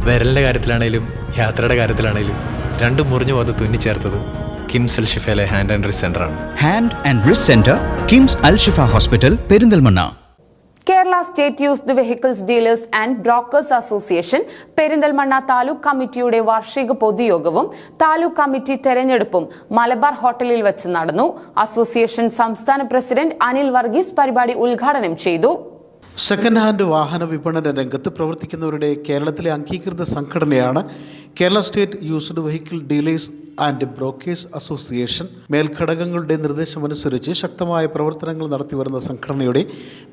വിരലിൻ്റെ കാര്യത്തിലാണേലും യാത്രയുടെ കാര്യത്തിലാണേലും രണ്ടും മുറിഞ്ഞു പോകാതെ തുന്നിച്ചേർത്തത് കിംസ് അൽ ഷിഫയിലെ ഹാൻഡ് ആൻഡ് റിസ്റ്റ് സെൻ്ററാണ്. Hand and wrist centre, KIMS Al Shifa hospital, Perinthalmanna. Kerala state used vehicles dealers and brokers association Perinthalmanna taluk കമ്മിറ്റിയുടെ വാർഷിക പൊതുയോഗവും താലൂക്ക് കമ്മിറ്റി തെരഞ്ഞെടുപ്പും മലബാർ ഹോട്ടലിൽ വെച്ച് നടന്നു. അസോസിയേഷൻ സംസ്ഥാന പ്രസിഡന്റ് അനിൽ വർഗീസ് പരിപാടി ഉദ്ഘാടനം ചെയ്തു. സെക്കൻഡ് ഹാൻഡ് വാഹന വിപണന രംഗത്ത് പ്രവർത്തിക്കുന്നവരുടെ കേരളത്തിലെ അംഗീകൃത സംഘടനയാണ് Kerala state used vehicle dealers and brokers association. മേൽഘടകങ്ങളുടെ നിർദ്ദേശമനുസരിച്ച് ശക്തമായ പ്രവർത്തനങ്ങൾ നടത്തിവരുന്ന സംഘടനയുടെ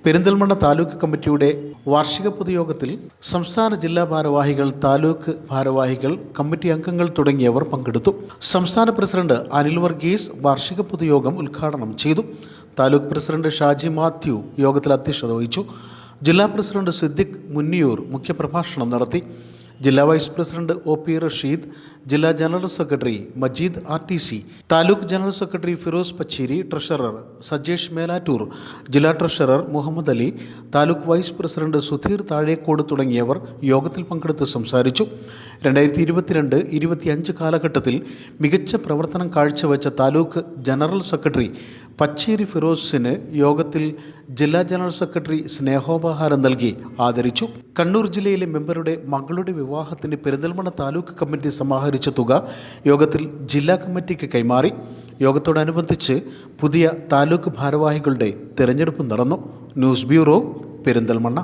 പെരിന്തൽമണ്ണ താലൂക്ക് കമ്മിറ്റിയുടെ വാർഷിക പൊതുയോഗത്തിൽ സംസ്ഥാന ജില്ലാ ഭാരവാഹികൾ, താലൂക്ക് ഭാരവാഹികൾ, കമ്മിറ്റി അംഗങ്ങൾ തുടങ്ങിയവർ പങ്കെടുത്തു. സംസ്ഥാന പ്രസിഡന്റ് അനിൽ വർഗീസ് വാർഷിക പൊതുയോഗം ഉദ്ഘാടനം ചെയ്തു. താലൂക്ക് പ്രസിഡന്റ് ഷാജി മാത്യു യോഗത്തിൽ അധ്യക്ഷത വഹിച്ചു. ജില്ലാ പ്രസിഡന്റ് സിദ്ദിഖ് മുന്നിയൂർ മുഖ്യപ്രഭാഷണം നടത്തി. ജില്ലാ vice president O P Rasheed, ജില്ലാ general secretary Majeed RTC, taluk general secretary Firoz Pacheri, treasurer Sajesh Melattur, ജില്ലാ treasurer Muhammad Ali, taluk vice president Sudheer Thazhekode തുടങ്ങിയവർ യോഗത്തിൽ പങ്കെടുത്ത് സംസാരിച്ചു. 2022-25 കാലഘട്ടത്തിൽ മികച്ച പ്രവർത്തനം കാഴ്ചവെച്ച താലൂക്ക് ജനറൽ സെക്രട്ടറി പച്ചേരി ഫിറോസിന് യോഗത്തിൽ ജില്ലാ ജനറൽ സെക്രട്ടറി സ്നേഹോപഹാരം നൽകി ആദരിച്ചു. കണ്ണൂർ ജില്ലയിലെ മെമ്പറുടെ മകളുടെ വിവാഹത്തിന് പെരിന്തൽമണ്ണ താലൂക്ക് കമ്മിറ്റി സമാഹരിച്ച തുക യോഗത്തിൽ ജില്ലാ കമ്മിറ്റിക്ക് കൈമാറി. യോഗത്തോടനുബന്ധിച്ച് പുതിയ താലൂക്ക് ഭാരവാഹികളുടെ തെരഞ്ഞെടുപ്പ് നടന്നു. News bureau, Perinthalmanna.